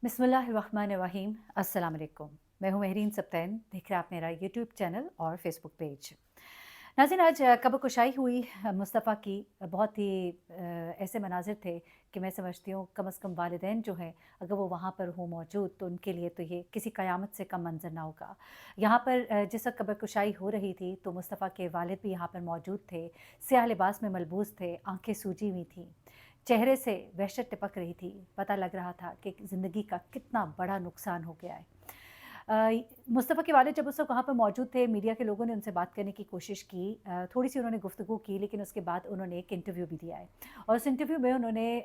बिस्मिल्लाहिर्रहमानिर्रहीम। अस्सलाम वालेकुम। मैं हूँ महरीन सब्तैन। देख रहे हैं आप मेरा यूट्यूब चैनल और फेसबुक पेज। नाज़रीन, आज कब्र कुशाई हुई मुस्तफ़ा की। बहुत ही ऐसे मनाज़िर थे कि मैं समझती हूँ कम से कम वालिदैन जो हैं, अगर वो वहाँ पर हों मौजूद, तो उनके लिए तो ये किसी क़यामत से कम मंज़र ना होगा। यहाँ पर जिस वक़्त कब्र कुशाई हो रही थी तो मुस्तफ़ा के वालिद भी यहाँ पर मौजूद थे। स्याह लिबास में मलबूस थे, आँखें सूजी हुई थीं, चेहरे से वहशत टपक रही थी। पता लग रहा था कि ज़िंदगी का कितना बड़ा नुकसान हो गया है। मुस्तफ़ा के वालिद जब उस वक़्त वहाँ पर मौजूद थे, मीडिया के लोगों ने उनसे बात करने की कोशिश की। थोड़ी-सी उन्होंने गुफ्तगू की, लेकिन उसके बाद उन्होंने एक इंटरव्यू भी दिया है और उस इंटरव्यू में उन्होंने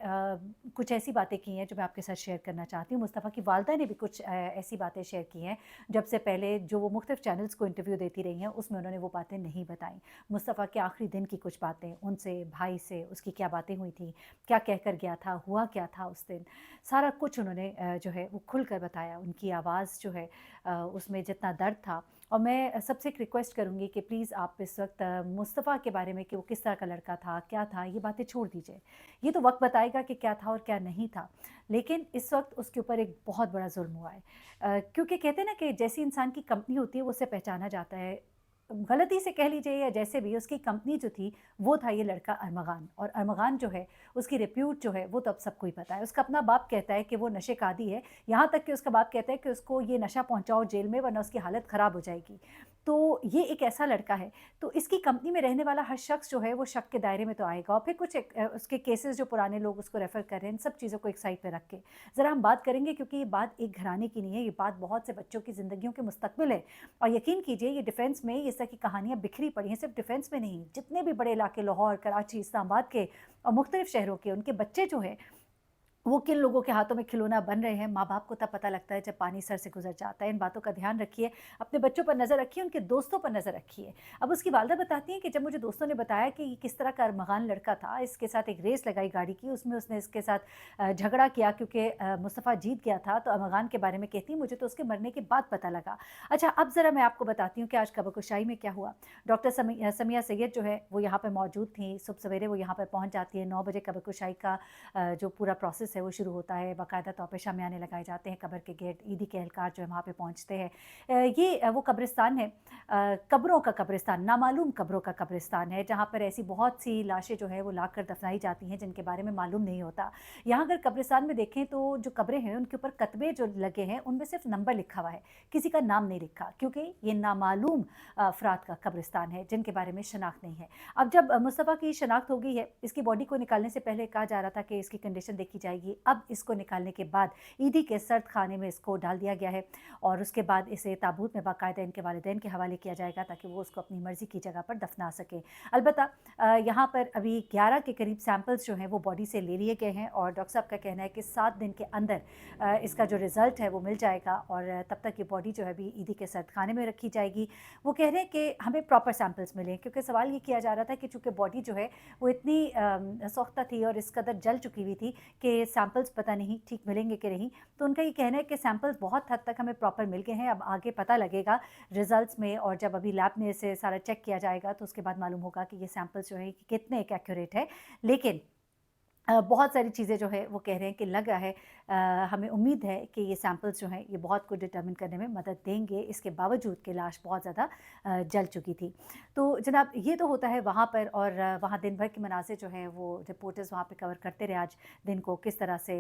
कुछ ऐसी बातें की हैं जो मैं आपके साथ शेयर करना चाहती हूँ। मुस्तफ़ा की वालिदा ने भी कुछ ऐसी बातें शेयर की हैं, जब से पहले जो वो मुख्तलिफ़ चैनल्स को इंटरव्यू देती रही हैं, उसमें उन्होंने वो बातें नहीं बताईं। मुस्तफ़ा के आखिरी दिन की कुछ बातें, उनसे, भाई से उसकी क्या बातें हुई थी, क्या कहकर गया था, हुआ क्या था उस दिन, सारा कुछ उन्होंने जो है वो खुल कर बताया। उनकी आवाज़ जो है उसमें जितना दर्द था। और मैं सबसे एक रिक्वेस्ट करूँगी कि प्लीज़ आप इस वक़्त मुस्तफ़ा के बारे में कि वो किस तरह का लड़का था, क्या था, ये बातें छोड़ दीजिए। ये तो वक़्त बताएगा कि क्या था और क्या नहीं था। लेकिन इस वक़्त उसके ऊपर एक बहुत बड़ा ज़ुल्म हुआ है। क्योंकि कहते हैं ना कि जैसी इंसान की कंपनी होती है, वो उससे पहचाना जाता है। गलती से कह लीजिए या जैसे भी, उसकी कंपनी जो थी, वो था ये लड़का अरमगान। और अरमगान जो है, उसकी रिप्यूट जो है, वो तो अब सबको ही पता है। उसका अपना बाप कहता है कि वो नशे का आदी है। यहाँ तक कि उसका बाप कहता है कि उसको ये नशा पहुँचाओ जेल में, वरना उसकी हालत ख़राब हो जाएगी। तो ये एक ऐसा लड़का है, तो इसकी कंपनी में रहने वाला हर शख्स जो है वो शक के दायरे में तो आएगा। और फिर कुछ उसके केसेस जो पुराने लोग उसको रेफ़र कर रहे हैं, इन सब चीज़ों को एक साइड पे रख के ज़रा हम बात करेंगे, क्योंकि ये बात एक घराने की नहीं है, ये बात बहुत से बच्चों की ज़िंदगियों के मुस्तकबिल है। और यकीन कीजिए, ये डिफेंस में इस तरह की कहानियाँ बिखरी पड़ी हैं, सिर्फ़ डिफेंस में नहीं, जितने भी बड़े इलाके लाहौर, कराची, इस्लामाबाद के और मुख्तलिफ़ शहरों के, उनके बच्चे जो हैं, वो किन लोगों के हाथों में खिलौना बन रहे हैं, माँ-बाप को तब पता लगता है जब पानी सर से गुज़र जाता है। इन बातों का ध्यान रखिए, अपने बच्चों पर नज़र रखिए, उनके दोस्तों पर नज़र रखिए। अब उसकी वालिदा बताती हैं कि जब मुझे दोस्तों ने बताया कि ये किस तरह का अरमगान लड़का था, इसके साथ एक रेस लगाई गाड़ी की, उसमें उसने इसके साथ झगड़ा किया क्योंकि मुस्तफ़ा जीत गया था, तो अरमगान के बारे में कहती हैं, मुझे तो उसके मरने के बाद पता लगा। अच्छा, अब ज़रा मैं आपको बताती हूँ कि आज खबरकुशाई में क्या हुआ। डॉक्टर समिया सैयद जो है, वो यहाँ पर मौजूद थीं। सुबह सवेरे वो यहाँ पर पहुँच जाती है, 9 बजे खबरकुशाई का जो पूरा प्रोसेस है वो शुरू होता है। बाकायदा तौर पे शामियाने लगाए जाते हैं, कब्र के गेट, ईदी के एहलकार जो है वहाँ पे पहुँचते हैं। ये वो कब्रिस्तान है, कब्रों का कब्रिस्तान, नामालूम कब्रों का कब्रिस्तान है, जहाँ पर ऐसी बहुत सी लाशें जो है वो लाकर दफनाई जाती हैं जिनके बारे में मालूम नहीं होता। यहाँ अगर कब्रिस्तान में देखें तो जो कब्रें हैं उनके ऊपर कतबे जो लगे हैं, उनमें सिर्फ नंबर लिखा हुआ है, किसी का नाम नहीं लिखा, क्योंकि ये नामालूम अफराद का कब्रिस्तान है जिनके बारे में शनाख्त नहीं है। अब जब मुस्तफ़ा की शनाख्त हो गई है, इसकी बॉडी को निकालने से पहले कहा जा रहा था कि इसकी कंडीशन देखी जाएगी। अब इसको निकालने के बाद ईदी के सर्द खाने में इसको डाल दिया गया है और उसके बाद इसे ताबूत में बाकायदा इनके वालिदैन के हवाले किया जाएगा, ताकि वो उसको अपनी मर्ज़ी की जगह पर दफना सकें। अलबत्ता यहाँ पर अभी 11 के करीब सैंपल्स जो हैं वो बॉडी से ले लिए गए हैं और डॉक्टर साहब का कहना है कि 7 दिन के अंदर इसका जो रिज़ल्ट है वो मिल जाएगा और तब तक ये बॉडी जो है अभी ईदी के सर्द खाने में रखी जाएगी। वो कह रहे हैं कि हमें प्रॉपर सैंपल्स मिलें, क्योंकि सवाल ये किया जा रहा था कि चूँकि बॉडी जो है वो इतनी सोख्ता थी और इस कदर जल चुकी हुई थी कि सैंपल्स पता नहीं ठीक मिलेंगे कि नहीं। तो उनका ये कहना है कि सैंपल्स बहुत हद तक हमें प्रॉपर मिल गए हैं, अब आगे पता लगेगा रिज़ल्ट्स में, और जब अभी लैब में इसे सारा चेक किया जाएगा तो उसके बाद मालूम होगा कि ये सैंपल्स जो है कि कितने एक एक्यूरेट है। लेकिन बहुत सारी चीज़ें जो है वो कह रहे हैं कि लग रहा है, हमें उम्मीद है कि ये सैंपल्स जो हैं ये बहुत कुछ डिटरमिन करने में मदद देंगे, इसके बावजूद कि लाश बहुत ज़्यादा जल चुकी थी। तो जनाब, ये तो होता है वहाँ पर, और वहाँ दिन भर के मनाज़िर जो हैं वो रिपोर्टर्स वहाँ पे कवर करते रहे आज दिन को, किस तरह से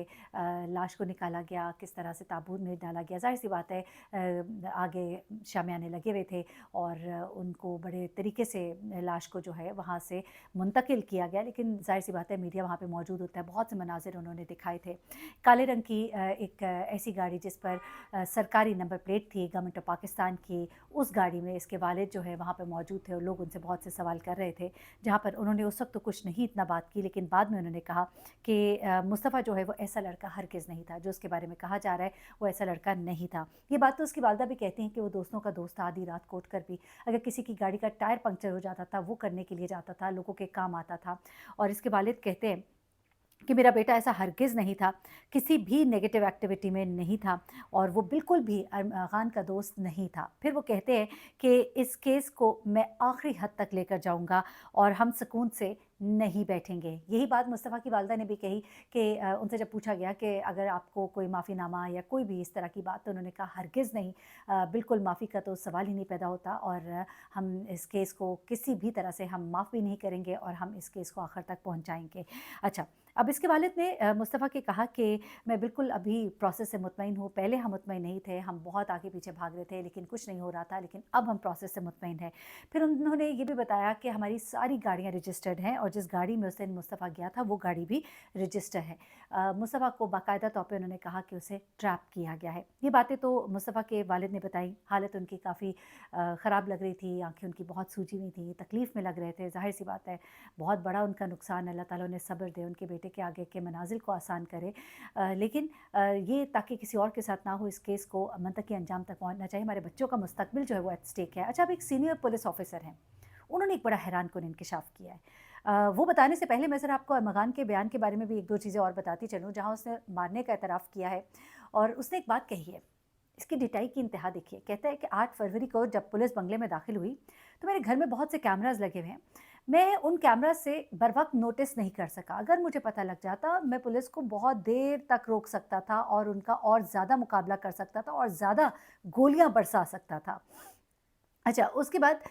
लाश को निकाला गया, किस तरह से ताबूत में डाला गया। ज़ाहिर-सी बात है, आगे शामियाने लगे हुए थे और उनको बड़े तरीके से लाश को जो है वहाँ से मुंतकिल किया गया, लेकिन ज़ाहिर-सी बात है मीडिया वहाँ पे मौजूद होता है। बहुत से मनाज़िर उन्होंने दिखाए थे। काले रंग की एक ऐसी गाड़ी जिस पर सरकारी नंबर प्लेट थी गवर्नमेंट ऑफ पाकिस्तान की, उस गाड़ी में इसके वालिद जो है वहाँ पे मौजूद थे और लोग उनसे बहुत से सवाल कर रहे थे, जहाँ पर उन्होंने उस वक़्त तो कुछ नहीं इतना बात की, लेकिन बाद में उन्होंने कहा कि मुस्तफ़ा जो है वो ऐसा लड़का हरगिज़ नहीं था, जो उसके बारे में कहा जा रहा है वो ऐसा लड़का नहीं था। ये बात तो उसकी वालिदा भी कहती हैं कि वो दोस्तों का दोस्त था, आधी रात कोट कर भी अगर किसी की गाड़ी का टायर पंक्चर हो जाता था, वो करने के लिए जाता था, लोगों के काम आता था। और इसके वालिद कहते हैं कि मेरा बेटा ऐसा हरगिज़ नहीं था, किसी भी नेगेटिव एक्टिविटी में नहीं था और वो बिल्कुल भी अरमान का दोस्त नहीं था। फिर वो कहते हैं कि इस केस को मैं आखिरी हद तक लेकर जाऊँगा और हम सुकून से नहीं बैठेंगे। यही बात मुस्तफ़ा की वालिदा ने भी कही कि उनसे जब पूछा गया कि अगर आपको कोई माफ़ीनामा या कोई भी इस तरह की बात, तो उन्होंने कहा हरगिज़ नहीं, बिल्कुल माफ़ी का तो सवाल ही नहीं पैदा होता और हम इस केस को किसी भी तरह से हम माफ़ भी नहीं करेंगे और हम इस केस को आखिर तक पहुँचाएँगे। अच्छा, अब इसके वालिद ने मुस्तफ़ा के कहा कि मैं बिल्कुल अभी प्रोसेस से मुतमईन हूँ, पहले हम मुतमईन नहीं थे, हम बहुत आगे पीछे भाग रहे थे लेकिन कुछ नहीं हो रहा था, लेकिन अब हम प्रोसेस से मुतमईन हैं। फिर उन्होंने ये भी बताया कि हमारी सारी गाड़ियाँ रजिस्टर्ड हैं और जिस गाड़ी में उस दिन मुस्तफ़ा गया था वो गाड़ी भी रजिस्टर है। मुस्तफ़ा को बाकायदा तौर पे उन्होंने कहा कि उसे ट्रैप किया गया है। ये बातें तो मुस्तफ़ा के वालिद ने बताई, हालत उनकी काफ़ी ख़राब लग रही थी, आँखें उनकी बहुत सूजी हुई थी, तकलीफ़ में लग रहे थे, ज़ाहिर-सी बात है बहुत बड़ा उनका नुकसान, अल्लाह ताला उन्हें सब्र दे, उनके बेटे के आगे के मनाज़िल को आसान करे। लेकिन ये ताकि किसी और के साथ ना हो, इस केस को मंतकी अंजाम तक पहुँचना चाहिए, हमारे बच्चों का मुस्तकबिल जो है वो एट स्टेक है। अच्छा, अब एक सीनियर पुलिस ऑफ़िसर हैं, उन्होंने एक बड़ा हैरानकुन इंकशाफ़ किया है। वो बताने से पहले मैं ज़रा आपको अरमगान के बयान के बारे में भी 1-2 चीज़ें और बताती चलूँ, जहाँ उसने मारने का एतराफ़ किया है और उसने एक बात कही है, इसकी डिटाई की इंतहा देखिए। कहता है कि 8 फरवरी को जब पुलिस बंगले में दाखिल हुई, तो मेरे घर में बहुत से कैमराज़ लगे हुए हैं। मैं उन कैमरा से बरवक़्त नोटिस नहीं कर सका। अगर मुझे पता लग जाता, मैं पुलिस को बहुत देर तक रोक सकता था और उनका और ज़्यादा मुकाबला कर सकता था और ज़्यादा गोलियाँ बरसा सकता था। अच्छा, उसके बाद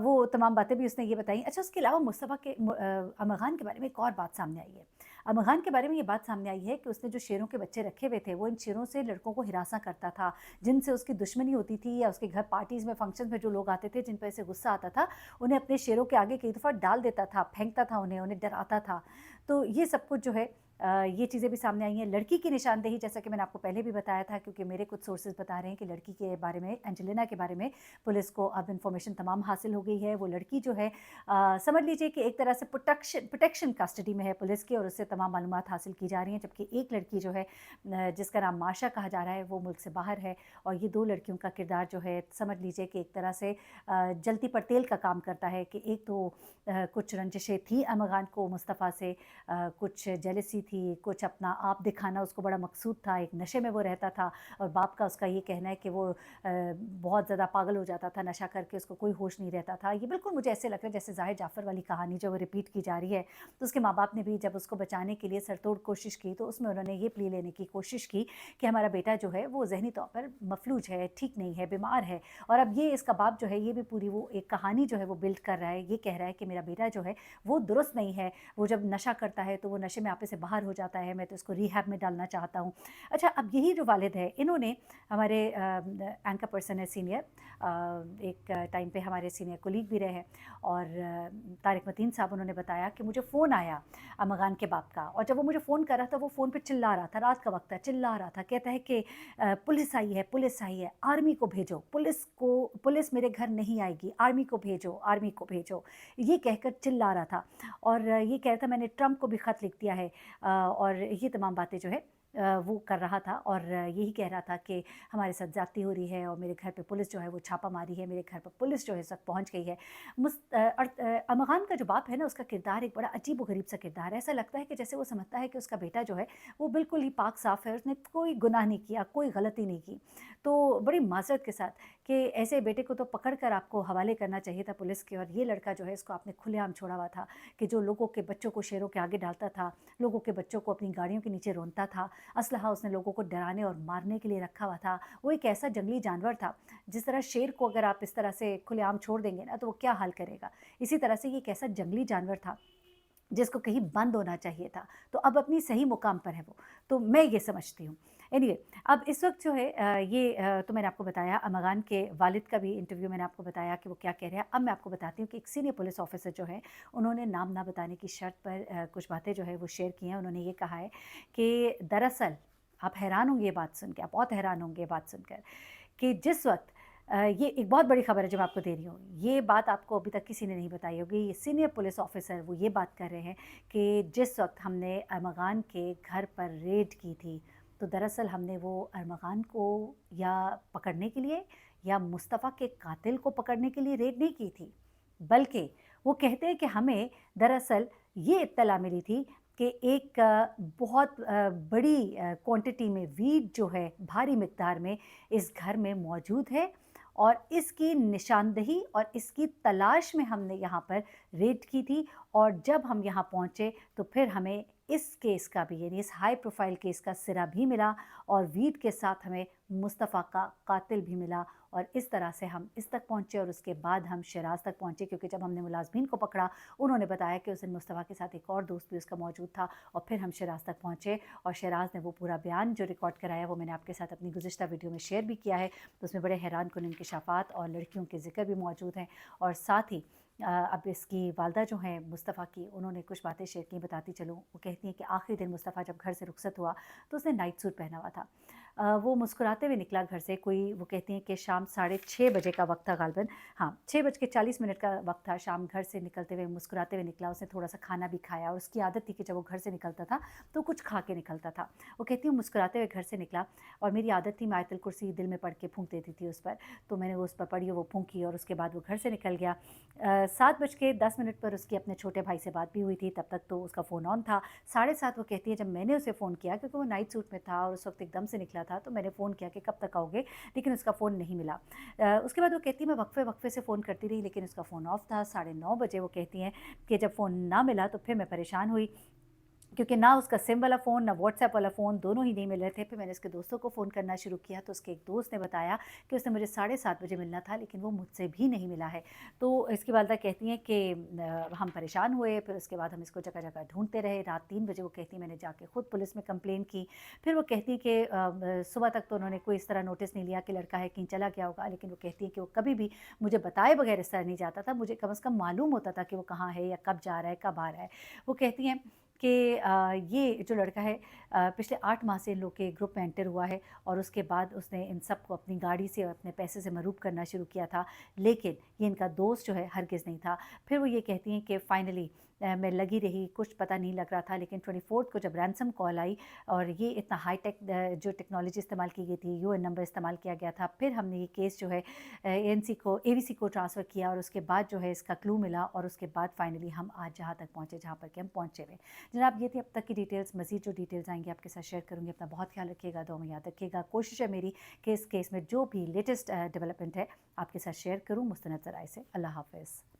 वो तमाम बातें भी उसने ये बताई। अच्छा, उसके अलावा मुस्तफ़ा के अमर खान के बारे में एक और बात सामने आई है। अमर खान के बारे में ये बात सामने आई है कि उसने जो शेरों के बच्चे रखे हुए थे, वो इन शेरों से लड़कों को हिरासा करता था, जिनसे उसकी दुश्मनी होती थी या उसके घर पार्टीज़ में, फंक्शन्स में जो लोग आते थे, जिन पे इसे गुस्सा आता था, उन्हें अपने शेरों के आगे कई दफ़ा डाल देता था, फेंकता था उन्हें, उन्हें डराता था। तो ये सब कुछ जो है ये चीज़ें भी सामने आई हैं। लड़की की निशानदेही, जैसा कि मैंने आपको पहले भी बताया था, क्योंकि मेरे कुछ सोर्सेज़ बता रहे हैं कि लड़की के बारे में, एंजेलिना के बारे में पुलिस को अब इन्फॉर्मेशन तमाम हासिल हो गई है। वो लड़की जो है समझ लीजिए कि एक तरह से प्रोटेक्शन कस्टडी में है पुलिस की और उससे तमाम मालूमात हासिल की जा रही हैं, जबकि एक लड़की जो है जिसका नाम माशा कहा जा रहा है, वो मुल्क से बाहर है और ये 2 लड़कियों का किरदार जो है, समझ लीजिए कि एक तरह से जलती पर तेल का काम करता है कि एक तो कुछ रंजिशें थी अमगान को मुस्तफ़ा से, कुछ जेलसी थी, कुछ अपना आप दिखाना उसको बड़ा मकसूद था, एक नशे में वो रहता था और बाप का उसका ये कहना है कि वो बहुत ज़्यादा पागल हो जाता था नशा करके, उसको कोई होश नहीं रहता था। ये बिल्कुल मुझे ऐसे लग रहा है जैसे ज़ाहिर जाफ़र वाली कहानी जो वो रिपीट की जा रही है। तो उसके माँ-बाप ने भी जब उसको बचाने के लिए सरतोड़ कोशिश की, तो उसमें उन्होंने ये प्ली लेने की कोशिश की कि हमारा बेटा जो है वो ज़हनी तौर पर मफ़लूज है, ठीक नहीं है, बीमार है और अब ये इसका बाप जो है ये भी पूरी वो एक कहानी जो है वो बिल्ड कर रहा है। ये कह रहा है कि मेरा बेटा जो है वो दुरुस्त नहीं है, वो जब नशा करता है तो वो नशे में आपे से बाहर हो जाता है, मैं तो इसको रिहैब में डालना चाहता हूँ। अच्छा, अब यही जो वालिद है, इन्होंने हमारे एंकर पर्सन है सीनियर, एक टाइम पे हमारे सीनियर कोलीग भी रहे हैं और तारिक मतीन साहब, उन्होंने बताया कि मुझे फ़ोन आया अमगान के बाप का और जब वो मुझे फ़ोन कर रहा था, वो फ़ोन पे चिल्ला रहा था, रात का वक़्त था, चिल्ला रहा था, कहता है कि पुलिस आई है, आर्मी को भेजो, पुलिस मेरे घर नहीं आएगी, आर्मी को भेजो, आर्मी को भेजो। ये कहकर चिल्ला रहा था और ये कह रहा था मैंने ट्रंप को भी ख़त लिख दिया है और ये तमाम बातें जो है वो कर रहा था और यही कह रहा था कि हमारे साथ ज़्यादती हो रही है और मेरे घर पे पुलिस जो है वो छापा मारी है, मेरे घर पर पुलिस जो है इस वक़्त पहुँच गई है। अमगान का जो बाप है ना, उसका किरदार एक बड़ा अजीब व गरीब सा किरदार है। ऐसा लगता है कि जैसे वो समझता है कि उसका बेटा जो है वो बिल्कुल ही पाक साफ़ है, उसने कोई गुनाह नहीं किया, कोई गलती नहीं की। तो बड़ी माज़रत के साथ कि ऐसे बेटे को तो पकड़ कर आपको हवाले करना चाहिए था पुलिस के और ये लड़का जो है इसको आपने खुलेआम छोड़ा हुआ था कि जो लोगों के बच्चों को शेरों के आगे डालता था, लोगों के बच्चों को अपनी गाड़ियों के नीचे रोनता था, असलहा उसने लोगों को डराने और मारने के लिए रखा हुआ था। वो एक ऐसा जंगली जानवर था, जिस तरह शेर को अगर आप इस तरह से खुलेआम छोड़ देंगे ना, तो वो क्या हाल करेगा। इसी तरह से ये एक ऐसा जंगली जानवर था, जिसको कहीं बंद होना चाहिए था। तो अब अपनी सही मुकाम पर है वो। तो मैं ये समझती हूँ। एनीवे, अब इस वक़्त जो है तो मैंने आपको बताया अमगान के वालिद का भी इंटरव्यू मैंने आपको बताया कि वो क्या कह रहे हैं। अब मैं आपको बताती हूँ कि एक सीनियर पुलिस ऑफ़िसर जो है, उन्होंने नाम ना बताने की शर्त पर कुछ बातें जो है वो शेयर की हैं। उन्होंने ये कहा है कि दरअसल आप हैरान होंगे ये बात सुन के, आप बहुत हैरान होंगे ये बात सुनकर कि जिस वक़्त ये एक बहुत बड़ी खबर है जो मैं आपको दे रही हूँ। ये बात आपको अभी तक किसी ने नहीं बताई होगी। ये सीनियर पुलिस ऑफ़िसर वो ये बात कर रहे हैं कि जिस वक़्त हमने अरमगान के घर पर रेड की थी, तो दरअसल हमने वो अरमगान को या पकड़ने के लिए या मुस्तफ़ा के कातिल को पकड़ने के लिए रेड नहीं की थी, बल्कि वो कहते हैं कि हमें दरअसल ये इत्तला मिली थी کہ ایک بہت بڑی کوانٹٹی میں ویڈ جو ہے بھاری مقدار میں اس گھر میں موجود ہے، اور اس کی نشاندہی اور اس کی تلاش میں ہم نے یہاں پر ریڈ کی تھی، اور جب ہم یہاں پہنچے تو پھر ہمیں اس کیس کا بھی، یعنی اس ہائی پروفائل کیس کا سرا بھی ملا، اور ویڈ کے ساتھ ہمیں مصطفیٰ کا قاتل بھی ملا، اور اس طرح سے ہم اس تک پہنچے، اور اس کے بعد ہم شیراز تک پہنچے، کیونکہ جب ہم نے ملازمین کو پکڑا انہوں نے بتایا کہ اس دن مصطفیٰ کے ساتھ ایک اور دوست بھی اس کا موجود تھا، اور پھر ہم شیراز تک پہنچے، اور شیراز نے وہ پورا بیان جو ریکارڈ کرایا وہ میں نے آپ کے ساتھ اپنی گزشتہ ویڈیو میں شیئر بھی کیا ہے، تو اس میں بڑے حیران کن انکشافات اور لڑکیوں کے ذکر بھی موجود ہیں، اور ساتھ ہی اب اس کی والدہ جو ہیں مصطفیٰ کی، انہوں نے کچھ باتیں شیئر کی، بتاتی چلوں۔ وہ کہتی ہیں کہ آخری دن مصطفیٰ جب گھر سے رخصت ہوا تو اس نے نائٹ سوٹ پہنا ہوا تھا، وہ مسکراتے ہوئے نکلا گھر سے، کوئی وہ کہتی ہیں کہ شام 6:30 بجے کا وقت تھا غالباً، ہاں 6:40 کا وقت تھا، شام گھر سے نکلتے ہوئے مسکراتے ہوئے نکلا، اس نے تھوڑا سا کھانا بھی کھایا، اور اس کی عادت تھی کہ جب وہ گھر سے نکلتا تھا تو کچھ کھا کے نکلتا تھا۔ وہ کہتی ہوں مسکراتے ہوئے گھر سے نکلا، اور میری عادت تھی میں آیت الکرسی دل میں پڑھ کے پھونک دیتی تھی اس پر، تو میں نے وہ اس پر پڑھی، وہ پھونکی، اور اس کے بعد وہ گھر سے نکل گیا۔ 7:10 پر اس کی اپنے چھوٹے بھائی سے بات بھی ہوئی تھی، تب تک تو اس کا فون آن تھا۔ 7:30 وہ کہتی ہے جب میں نے اسے فون کیا، کیونکہ وہ نائٹ سوٹ میں تھا اور اس وقت ایک دم سے نکلا تھا، تو میں نے فون کیا کہ کب تک آؤ گے، لیکن اس کا فون نہیں ملا۔ اس کے بعد وہ کہتی ہے میں وقفے سے فون کرتی رہی، لیکن اس کا فون آف تھا۔ 9:30 وہ کہتی ہیں کہ جب فون نہ ملا تو پھر میں پریشان ہوئی، کیونکہ نہ اس کا سم والا فون، نہ واٹس ایپ والا فون، دونوں ہی نہیں مل رہے تھے۔ پھر میں نے اس کے دوستوں کو فون کرنا شروع کیا، تو اس کے ایک دوست نے بتایا کہ اس نے مجھے 7:30 ملنا تھا، لیکن وہ مجھ سے بھی نہیں ملا ہے۔ تو اس کی والدہ کہتی ہیں کہ ہم پریشان ہوئے، پھر اس کے بعد ہم اس کو جگہ جگہ ڈھونڈتے رہے۔ رات 3 بجے وہ کہتی ہیں میں نے جا کے خود پولیس میں کمپلین کی۔ پھر وہ کہتی ہیں کہ صبح تک تو انہوں نے کوئی اس طرح نوٹس نہیں لیا کہ لڑکا ہے کہیں چلا گیا ہوگا، لیکن وہ کہتی ہیں کہ وہ کبھی بھی مجھے بتائے بغیر اس طرح نہیں جاتا تھا، مجھے کم از کم معلوم ہوتا تھا کہ وہ کہاں ہے یا کب جا رہا ہے، کب آ رہا ہے۔ وہ کہتی ہیں کہ یہ جو لڑکا ہے پچھلے 8 ماہ سے ان لوگ کے گروپ میں انٹر ہوا ہے، اور اس کے بعد اس نے ان سب کو اپنی گاڑی سے اور اپنے پیسے سے مروب کرنا شروع کیا تھا، لیکن یہ ان کا دوست جو ہے ہرگز نہیں تھا۔ پھر وہ یہ کہتی ہیں کہ فائنلی میں لگی رہی، کچھ پتہ نہیں لگ رہا تھا، لیکن 24 کو جب رینسم کال آئی اور یہ اتنا ہائی ٹیک جو ٹیکنالوجی استعمال کی گئی تھی، UN نمبر استعمال کیا گیا تھا، پھر ہم نے یہ کیس جو ہے AVC کو ٹرانسفر کیا، اور اس کے بعد جو ہے اس کا کلو ملا، اور اس کے بعد فائنلی ہم آج جہاں تک پہنچے جہاں پر کہ ہم پہنچے ہوئے۔ جناب یہ تھی اب تک کی ڈیٹیلز، مزید جو ڈیٹیلز آئیں گی آپ کے ساتھ شیئر کروں گی۔ اپنا بہت خیال رکھیے گا، دعا میں یاد رکھیے گا۔ کوشش ہے میری کہ اس کیس میں جو بھی لیٹسٹ ڈیولپمنٹ ہے آپ کے ساتھ شیئر کروں مستند ذرائع سے۔ اللہ حافظ۔